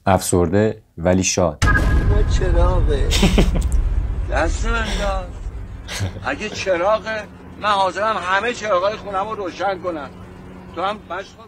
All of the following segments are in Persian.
افسرده ولی شاد. ما چراغه دست بنداز. اگه چراغه من حاضرم همه چراغای خونم رو روشن کنم. تو هم مشغول.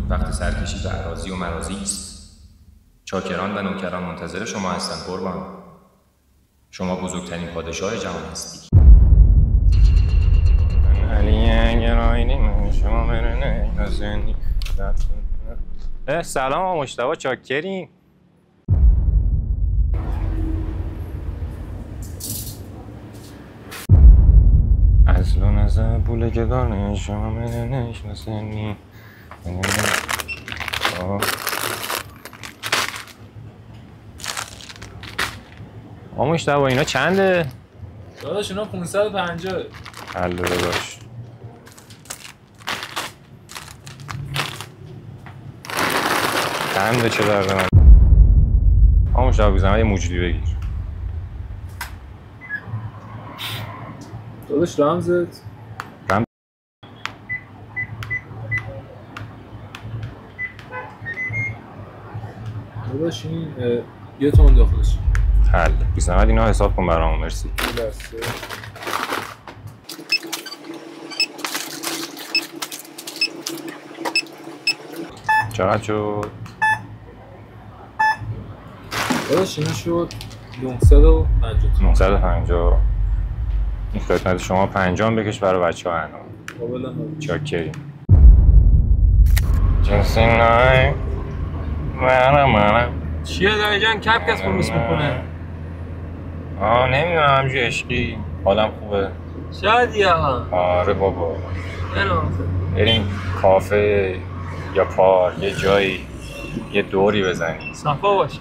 وقت سرکشی به اراضی و مرازی است. چاکران و نوکران منتظر شما هستند قربان. شما بزرگترین پادشاه جهان هستید. سلام آقا مجتبی، چاکریم. از لون از بوله گدانه شما منو نشناسنی. آقا مجتبی اینا چنده؟ داداش اینا 550. حل داداش. چنده چه درده من؟ آقا مجتبی بیزنم یه موجودی بگیر. داداش رمزت؟ رمز داداش این یه تون داخلش. حل بیزنم اینا حساب کن برامون. مرسی. لسه. چقدر شد؟ داداش اینا شد 950. 950. این خدمت شما 50 بکش برای بچه ها هنو. قابل چاکریم. جنسی نای منم چیه دایی جان کپ کس بروس میکنه؟ نمیدونم همجور عشقی حالم خوبه. شاید یا آره بابا نمیدونم. بریم کافه یا پارک یه جایی یه دوری بزنیم. صفا باشه.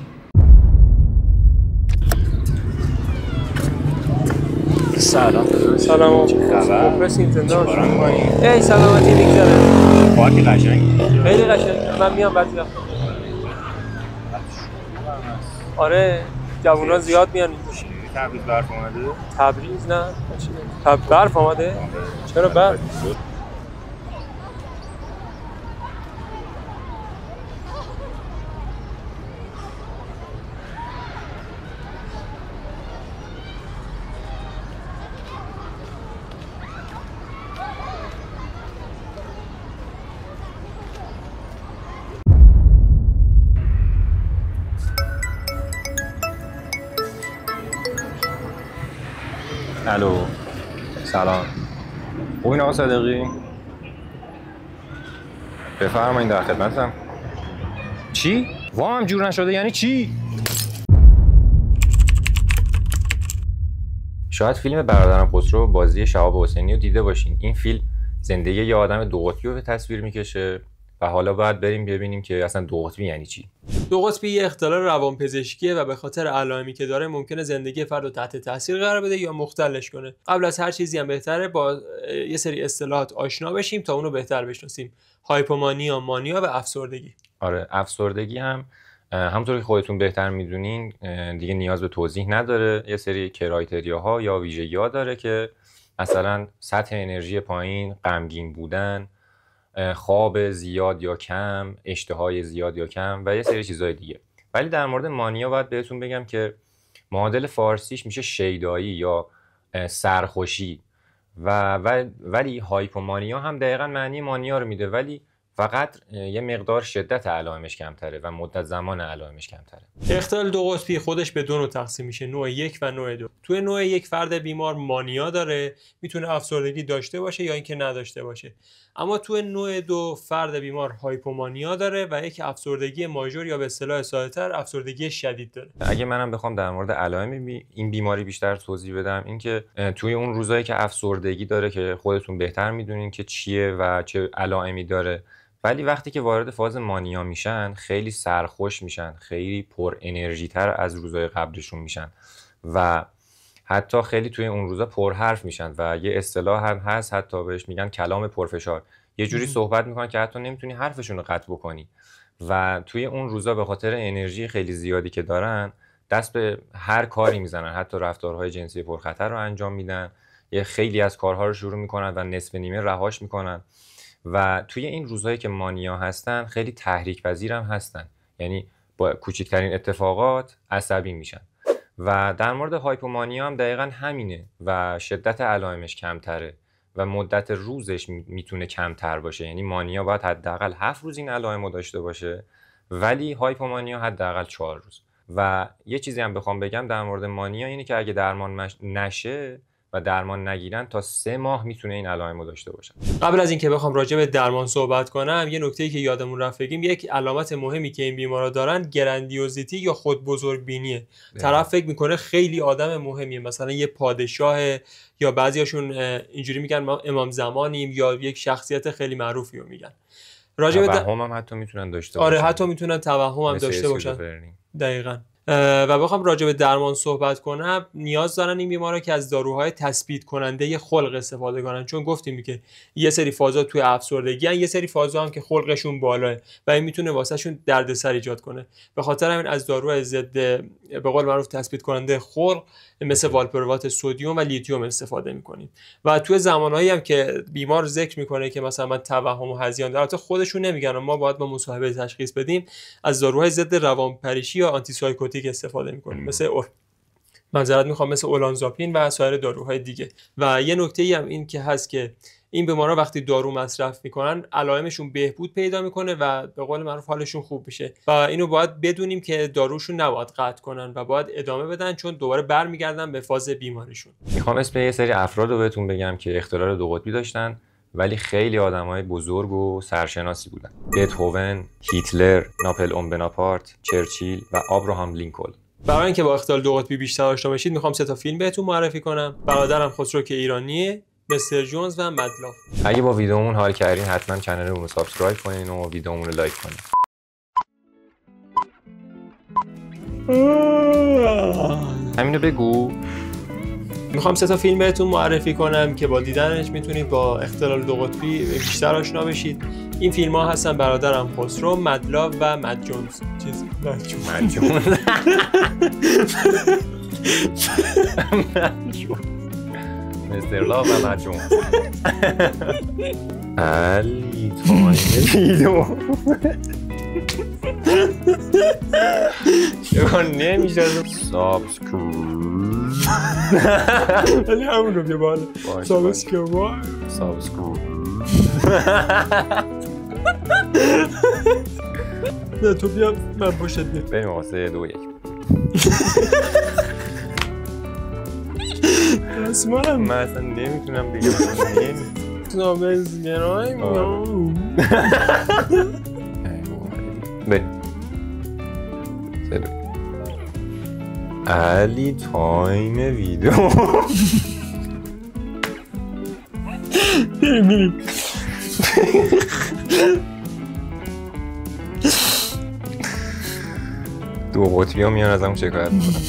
سلام. سلام. چه خبر؟ مخلصیم زنده چیکارا می‌کنی؟ ای سلامتی میگذره. پارک قشنگی. خیلی قشنگه. من میام بعضی وقتا. آره جوونا زیاد میان اینجا. تبریز برف اومده؟ تبریز نه؟ برف اومده؟ چرا برف؟ الو سلام. خوبین آقا صادقی؟ بفرمایید در خدمتم. چی؟ وام جور نشده یعنی چی؟ شاید فیلم برادران خسرو بازی شهاب حسینی رو دیده باشین. این فیلم زندگی یه آدم دو قطبی رو به تصویر میکشه و حالا باید بریم ببینیم که اصلا دو قطبی یعنی چی. دو قطبی یه اختلال روانپزشکیه و به خاطر علائمی که داره ممکنه زندگی فرد رو تحت تاثیر قرار بده یا مختلش کنه. قبل از هر چیزی هم بهتره با یه سری اصطلاحات آشنا بشیم تا اونو بهتر بشناسیم. هایپومانیا، مانیا و افسردگی. آره افسردگی هم همونطور که خودتون بهتر میدونین دیگه نیاز به توضیح نداره. یه سری کرایتریاها یا ویژگی‌ها داره که مثلا سطح انرژی پایین، غمگین بودن، خواب زیاد یا کم، اشتهای زیاد یا کم و یه سری چیزهای دیگه. ولی در مورد مانیا باید بهتون بگم که معادل فارسیش میشه شیدایی یا سرخوشی ولی هایپومانیا هم دقیقا معنی مانیا رو میده، ولی فقط یه مقدار شدت علائمش کمتره و مدت زمان علائمش کمتره. اختلال دو قطبی خودش به دو نوع تقسیم میشه، نوع 1 و نوع 2. توی نوع 1 فرد بیمار مانیا داره، میتونه افسردگی داشته باشه یا اینکه نداشته باشه. اما توی نوع 2 فرد بیمار هایپومانیا داره و یک افسردگی ماژور یا به اصطلاح ساده‌تر افسردگی شدید داره. اگه منم بخوام در مورد علائم این بیماری بیشتر توضیح بدم، اینکه توی اون روزایی که افسردگی داره که خودتون بهتر میدونین که چیه و چه علائمی داره، ولی وقتی که وارد فاز مانیا میشن خیلی سرخوش میشن، خیلی پر انرژی تر از روزای قبلشون میشن و حتی خیلی توی اون روزا پر حرف میشن و یه اصطلاح هم هست حتی بهش میگن کلام پرفشار. یه جوری صحبت میکنن که حتی نمیتونی حرفشون رو قطع بکنی و توی اون روزا به خاطر انرژی خیلی زیادی که دارن دست به هر کاری میزنن، حتی رفتارهای جنسی پرخطر رو انجام میدن، یه خیلی از کارها رو شروع میکنن و نصف نیمه رهاش میکنن و توی این روزهایی که مانیا هستن خیلی تحریک پذیر هم هستن، یعنی با کوچکترین اتفاقات عصبی میشن. و در مورد هایپومانیا هم دقیقا همینه و شدت علائمش کمتره و مدت روزش میتونه کمتر باشه، یعنی مانیا باید حداقل 7 روز این علائم رو داشته باشه ولی هایپومانیا حداقل 4 روز. و یه چیزی هم بخوام بگم در مورد مانیا اینه که اگه درمان نشه و درمان نگیرن تا 3 ماه میتونه این علائم رو داشته باشن. قبل از اینکه بخوام راجع به درمان صحبت کنم، یه نکته‌ای که یادمون رفت بگیم، یک علامت مهمی که این بیمارا دارن گرندیوزیتی یا خود بزرگبینیه. طرف فکر میکنه خیلی آدم مهمیه، مثلا یه پادشاه، یا بعضیاشون اینجوری میگن ما امام زمانیم، یا یک شخصیت خیلی معروفی رو میگن. راجع به توهم هم حتی میتونن داشته باشن. آره حتی میتونن توهم هم داشته باشن. دقیقاً. و بخوام راجع به درمان صحبت کنم، نیاز دارن این بیمارا که از داروهای تثبیت کننده خلق استفاده کنن، چون گفتیم که یه سری فازا توی افسردگی هن، یه سری فازا هم که خلقشون بالاه و این میتونه واسهشون دردسر ایجاد کنه. به خاطر همین از داروهای ضد به قول معروف تثبیت کننده خلق مثل والپروات سدیم و لیتیوم استفاده میکنیم. و توی زمانهایی هم که بیمار ذکر میکنه که مثلا من توهم و هذیان دارم، البته خودشون نمیگن، ما باید با مصاحبه تشخیص بدیم، از داروهای ضد روانپریشی یا آنتی سایکوتیک استفاده میکنیم، مثل مثل اولانزاپین و سایر داروهای دیگه. و یه نکته‌ای هم این که هست که این بیمارا وقتی دارو مصرف میکنن علائمشون بهبود پیدا میکنه و به قول معروف حالشون خوب میشه و اینو باید بدونیم که داروشون نباید قطع کنن و باید ادامه بدن، چون دوباره برمیگردن به فاز بیماریشون. میخوام اسم یه سری افراد رو بهتون بگم که اختلال دو قطبی داشتن ولی خیلی آدمای بزرگ و سرشناسی بودن: بتهوون، هیتلر، ناپلئون بناپارت، چرچیل و آبراهام لینکلن. برای اینکه با اختلال دو قطبی بیشتر آشنا بشید میخوام 3 تا فیلم بهتون معرفی کنم. برادرم خسرو که ایرانیه، مستر جونز و مدلاف. اگه با ویدیومون حال کردین حتما کانالمون رو سابسکرایب کنین و ویدیومون رو لایک کنین. همینو بگو. میخوام 3 تا فیلم بهتون معرفی کنم که با دیدنش میتونید با اختلال دو قطبی بیشتر آشنا بشید. این فیلم ها هستن برادرم خسرو، مدلاف و مد جونز. مد جونز. مستر لاو و مد جونز. علی تایم ویدیو. چون نمیشه سابسکرایب. ولی همون رو بیا بالا. سابسکرایب. نه تو بیا من پشت بیا. بریم آقا 3 2 1. اسمانم من اصلا نمیتونم بگم. نامزگرای میام. بریم. علی تایم ویدیو. بریم. دو قطبی ها میان از همون شکایت میکنم.